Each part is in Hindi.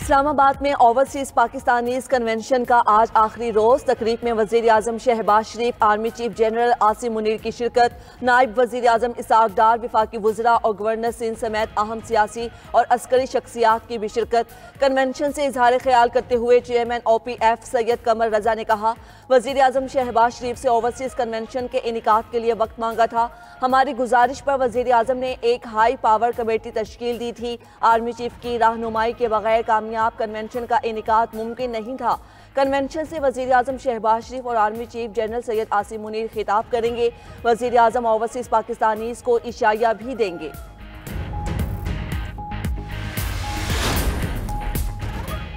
इस्लामाबाद में ओवरसीज पाकिस्तानीज कन्वेंशन का आज आखिरी रोज। तकरीब में वजीर आजम Shahbaz Sharif, army chief general Asim Munir की शिरकत, नायब वजीर आजम इसाक डार, वफाकी वज़रा और गवर्नर सिंध समेत अहम सियासी और अस्करी शख्सियात की भी शिरकत। कन्वेंशन से इजहार ख्याल करते हुए चेयरमैन OPF सैयद कमर रजा ने कहा, वजीर आजम शहबाज शरीफ से ओवरसीज कन्वेंशन के इनेकाद के लिए वक्त मांगा था। हमारी गुजारिश पर वजीर आजम ने एक हाई पावर कमेटी तश्कील दी थी। आर्मी चीफ की रहनुमाई के बगैर कामयाब कन्वेंशन का इनेकाद मुमकिन नहीं था। कन्वेंशन से वजीर आजम शहबाज शरीफ और army chief general Syed Asim Munir खिताब करेंगे। वजीर आजम ओवरसीज पाकिस्तानीज को इशाया भी देंगे।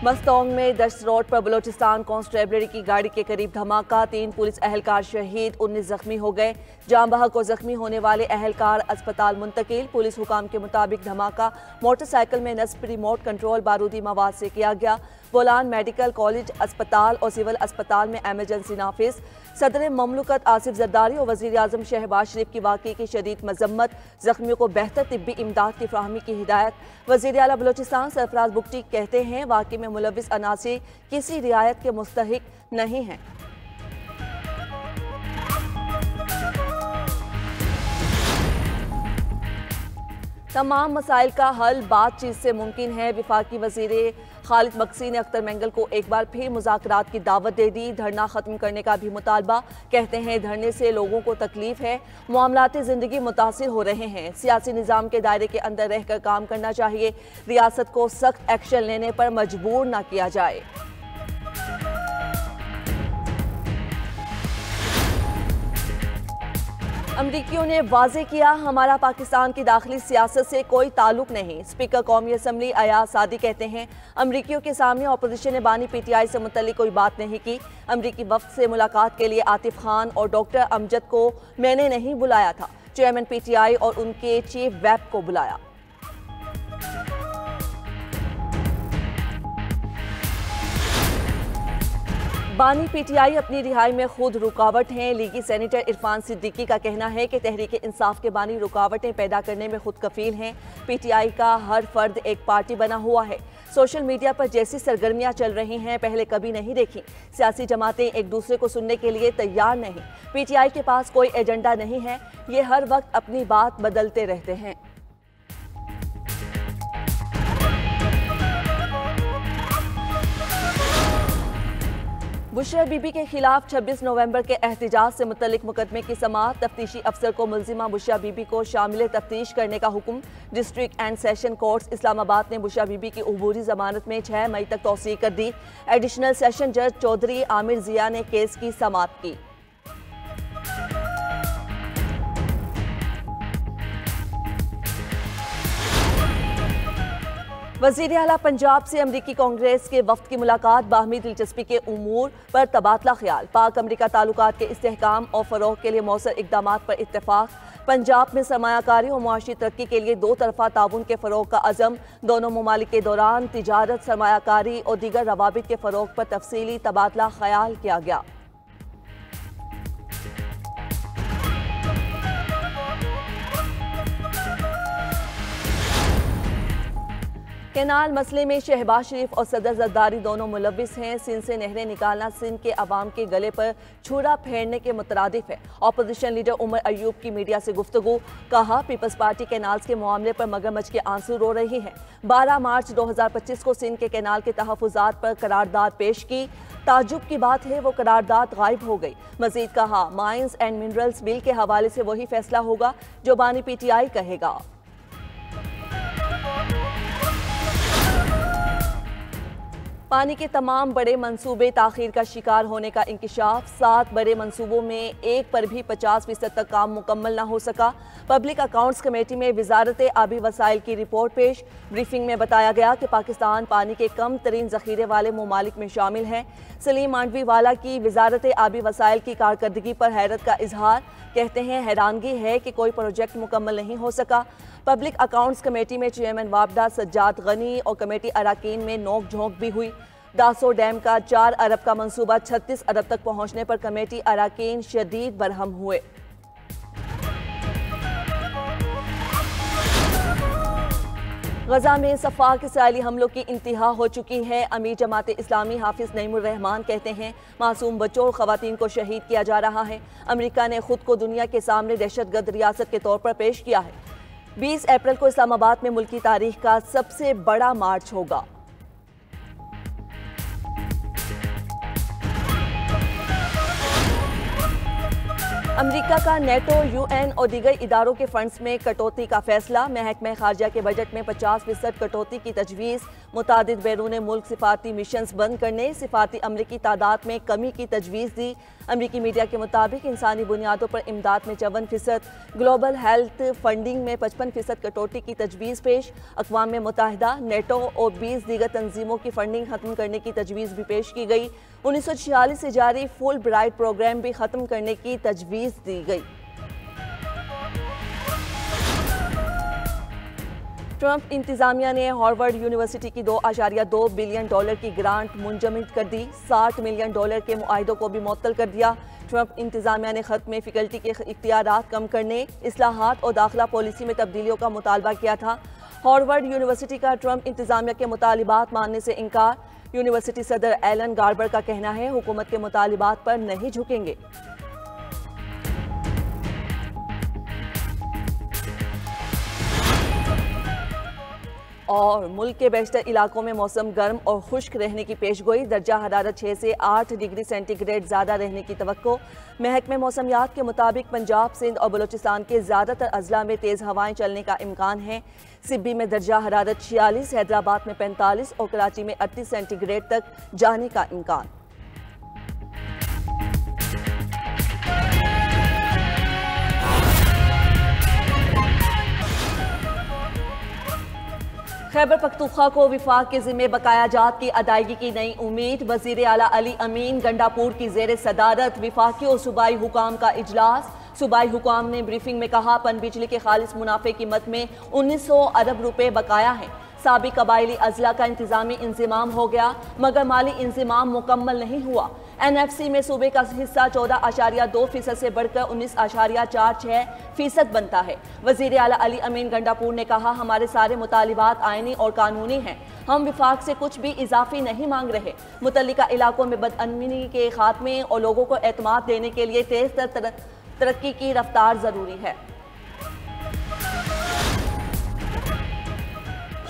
मस्तोंग में दश्त रोड पर बलोचिस्तान कांस्टेबलरी की गाड़ी के करीब धमाका, 3 पुलिस अहलकार शहीद, 19 जख्मी हो गए। जाम बहक और जख्मी होने वाले अहलकार अस्पताल मुंतकिल। पुलिस हुकाम के मुताबिक धमाका मोटरसाइकिल में नस्ब रिमोट कंट्रोल बारूदी मवाद से किया गया। बोलान मेडिकल कॉलेज अस्पताल और सिविल अस्पताल में एमरजेंसी नाफिज। सदर ममलकत आसिफ जरदारी और वजीर आजम शहबाज शरीफ की वाक़ई की शदीद मजम्मत, जख्मियों को बेहतर तिब्बी इमदाद की फ्राहमी की हिदायत। वज़ीर आला बलोचिस्तान सरफराज बुगटी कहते हैं, वाक़ई में मुलविस अनासी किसी रियायत के मुस्तहिक नहीं हैं। तमाम मसाइल का हल बातचीत से मुमकिन है। वफाकी वज़ीर खालिद मकसी ने अख्तर मेंगल को एक बार फिर मुज़ाकरात की दावत दे दी। धरना ख़त्म करने का भी मुतालबा। कहते हैं, धरने से लोगों को तकलीफ है, मामलाती ज़िंदगी मुतासिर हो रहे हैं। सियासी निज़ाम के दायरे के अंदर रहकर काम करना चाहिए। रियासत को सख्त एक्शन लेने पर मजबूर न किया जाए। अमरीकियों ने वाज़े किया, हमारा पाकिस्तान की दाखिली सियासत से कोई ताल्लुक नहीं। स्पीकर कौमी असम्बली अयाज सादी कहते हैं, अमरीकियों के सामने अपोजिशन ने बानी PTI से मुतल्लिक कोई बात नहीं की। अमरीकी वफ्द से मुलाकात के लिए आतिफ खान और डॉक्टर अमजद को मैंने नहीं बुलाया था। चेयरमैन PTI और उनके चीफ वेब को बुलाया। बानी PTI अपनी रिहाई में खुद रुकावट हैं। लीगी सेनेटर इरफान सिद्दीकी का कहना है कि तहरीक इंसाफ के बानी रुकावटें पैदा करने में खुद कफील हैं। PTI का हर फर्द एक पार्टी बना हुआ है। सोशल मीडिया पर जैसी सरगर्मियां चल रही हैं, पहले कभी नहीं देखी। सियासी जमातें एक दूसरे को सुनने के लिए तैयार नहीं। PTI के पास कोई एजेंडा नहीं है, ये हर वक्त अपनी बात बदलते रहते हैं। बुशरा बीबी के खिलाफ 26 नवंबर के एहतजाज से मुतल्लिक मुकदमे की समाअत। तफ्तीशी अफसर को मुल्जिमा बुशरा बीबी को शामिल तफ्तीश करने का हुक्म। District and session courts Islamabad ने बुशरा बीबी की उबूरी जमानत में 6 मई तक तौसीक कर दी। एडिशनल सेशन जज चौधरी आमिर जिया ने केस की समाअत की। वज़ीर आला पंजाब से अमरीकी कांग्रेस के वफ्द की मुलाकात। बाहमी दिलचस्पी के उमूर पर तबादला ख्याल। पाक अमरीका ताल्लुकात के इस्तेहकाम और फ़रोग़ के लिए मौसर इक़दामात पर इत्तेफाक। पंजाब में सरमायाकारी और मुआशी तरक्की के लिए 2 तरफ़ा ताउन के फ़रोग़ का अज़म। दोनों ममालिक के दौरान तिजारत, सरमायाकारी और दीगर रवाबित के फ़रोग़ पर तफसीली तबादला ख्याल किया गया। केनाल मसले में शहबाज शरीफ और सदर जरदारी दोनों मुलविस हैं। सिंध से नहरें निकालना सिंध के अवाम के गले पर छुरा फेरने के मुतरादिफ है। अपोजिशन लीडर उमर अयूब की मीडिया से गुफ्तगू। कहा, पीपल्स पार्टी केनाल्स के मामले पर मगरमच्छ के आंसू रो रही है। 12 मार्च 2025 को सिंध के केनाल के तहफ़्फ़ुज़ात पर करारदाद पेश की। ताज्जुब की बात है, वो करारदाद गायब हो गई। मजीद कहा, माइंस एंड मिनरल्स बिल के हवाले से वही फैसला होगा जो बानी PTI कहेगा। पानी के तमाम बड़े मंसूबे ताखीर का शिकार होने का इंकिशाफ। 7 बड़े मंसूबों में एक पर भी 50% तक काम मुकम्मल न हो सका। पब्लिक अकाउंट्स कमेटी में वजारत आबी वसाइल की रिपोर्ट पेश। ब्रीफिंग में बताया गया कि पाकिस्तान पानी के कम तरीन जखीरे वाले ममालिक में शामिल है। सलीम मांडवी वाला की वजारत आबी वसाइल की कारकर्दगी पर हैरत का इजहार। कहते हैं, हैरानगी है कि कोई प्रोजेक्ट मुकम्मल नहीं हो सका। पब्लिक अकाउंट्स कमेटी में चेयरमैन वाबडा सज्जाद गनी और कमेटी अरकान में नोक झोंक भी हुई। दासो डैम का 4 अरब का मंसूबा 36 अरब तक पहुंचने पर कमेटी अरकान शदीद बरहम हुए। गजा में सफाक इसराइली हमलों की इंतहा हो चुकी है। अमीर जमात इस्लामी हाफिज नईमुर रहमान कहते हैं मासूम बच्चों और खवातीन को शहीद किया जा रहा है। अमेरिका ने खुद को दुनिया के सामने दहशतगर्द रियासत के तौर पर पेश किया है। 20 अप्रैल को इस्लामाबाद में मुल्की तारीख का सबसे बड़ा मार्च होगा। अमेरिका का नेटो, यूएन और दीगर इदारों के फंड्स में कटौती का फैसला। महकमा खारजा के बजट में 50% कटौती की तजवीज़। मुतादिद बैरून मुल्क सिफारती मिशंस बंद करने, सिफारती अमले की तादाद में कमी की तजवीज़ दी। अमरीकी मीडिया के मुताबिक इंसानी बुनियादों पर इमदाद में 54%, ग्लोबल हेल्थ फंडिंग में 55% कटौती की तजवीज़ पेश। अक़वाम मुत्तहिदा, नेटो और 20 दीगर तंजीमों की फंडिंग ख़त्म करने की तजवीज़ भी पेश की गई। 1946 से जारी फुल ब्राइट प्रोग्राम भी ख़त्म करने की तजवीज़ दी गई। ट्रंप इंतजामिया ने हार्वर्ड यूनिवर्सिटी की $2.2 बिलियन की ग्रांट मुंजमद कर दी। $60 मिलियन के मुआहिदों को भी मुअत्तल कर दिया। ट्रंप इंतजामिया ने खत में फैकल्टी के इख्तियारात कम करने, इस्लाहात और दाखिला पॉलिसी में तब्दीलियों का मुतालबा किया था। हार्वर्ड यूनिवर्सिटी का ट्रंप इंतजामिया के मुतालिबात मानने से इनकार। यूनिवर्सिटी सदर एलन गार्बर का कहना है हुकूमत के मुतालिबात पर नहीं झुकेंगे। और मुल्क के बेशतर इलाकों में मौसम गर्म और खुश्क रहने की पेशगोई। दर्जा हरारत 6 से 8 डिग्री सेंटीग्रेड ज़्यादा रहने की तवक्को। महकमे मौसमियात के मुताबिक पंजाब, सिंध और बलूचिस्तान के ज़्यादातर अजला में तेज़ हवाएं चलने का इम्कान है। सिब्बी में दर्जा हरारत 46, हैदराबाद में 45 और कराची में 38 सेंटीग्रेड तक जाने का इम्कान। खैबर पख्तूनख्वा को विफाक के जिम्मे बकाया जात की अदायगी की नई उम्मीद। वजीर आला अली अमीन गंडापुर की जेर सदारत विफाकी और सूबाई हुकाम का इजलास। सूबाई हुकाम ने ब्रीफिंग में कहा पन बिजली के खालिस मुनाफे की मद में 1900 अरब रुपए बकाया है। साबिक कबायली अजला का इंतजामी इंजमाम हो गया मगर माली इंजमाम मुकम्मल नहीं हुआ। NFC में सूबे का हिस्सा 14.2% से बढ़कर 19.46% बनता है। वजीर आला अली अमीन गंडापुर ने कहा हमारे सारे मुतालिबात आईनी और कानूनी हैं। हम विफाक से कुछ भी इजाफी नहीं मांग रहे। मुतल्लिका इलाकों में बदअमनी के खात्मे और लोगों को एतमाद देने के लिए तेज तरक्की की रफ्तार जरूरी है।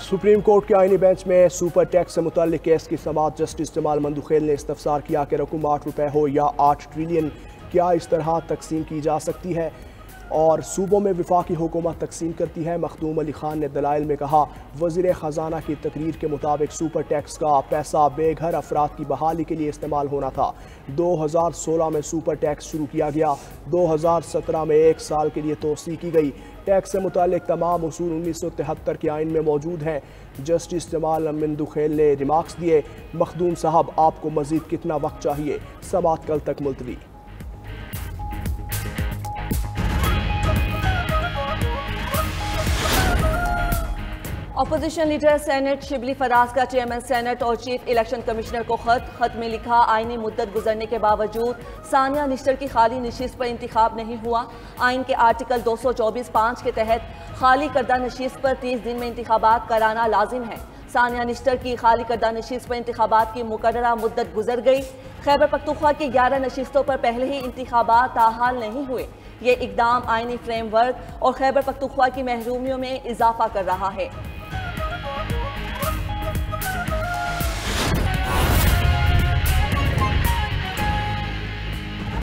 सुप्रीम कोर्ट के आईनी बेंच में सुपर टैक्स से मुताल्लिक केस की समाअत जस्टिस जमाल मंदुखेल ने इस्तफसार किया कि रकम 8 रुपए हो या 8 ट्रिलियन क्या इस तरह तकसीम की जा सकती है और सूबों में विफाकी हुकूमत तकसीम करती है। मखदूम अली खान ने दलाइल में कहा वज़ीर ख़जाना की तकरीर के मुताबिक सुपर टैक्स का पैसा बेघर अफराद की बहाली के लिए इस्तेमाल होना था। 2016 में सुपर टैक्स शुरू किया गया। 2017 में 1 साल के लिए तोसी की गई। टैक्स से मुतालिक तमाम उसूल 1973 के आइन में मौजूद हैं। जस्टिस जमाल मंदुखेल ने रिमार्क्स दिए मखदूम साहब आपको मजीद कितना वक्त चाहिए? समाअत कल तक मुलतवी। Opposition leader senate Shibli Faraz का चेयरमैन सेनेट और चीफ इलेक्शन कमिश्नर को खत में लिखा आईनी मुद्दत गुजरने के बावजूद सानिया निश्तर की खाली नशिस्त पर इंतखाब नहीं हुआ। आइन के आर्टिकल 224(5) के तहत खाली करदा नशिस्त पर 30 दिन में इंतखाबात कराना लाजिम है। सानिया निश्तर की खाली करदा नशिस्त पर इंतखाबात की मुकर्ररा मुद्दत गुजर गई। खैबर पख्तूनख्वा की 11 नशिस्तों पर पहले ही इंतखाबात ताहाल नहीं हुए। ये इकदाम आईनी फ्रेमवर्क और खैबर पख्तूनख्वा की महरूमियों में इजाफा कर रहा है।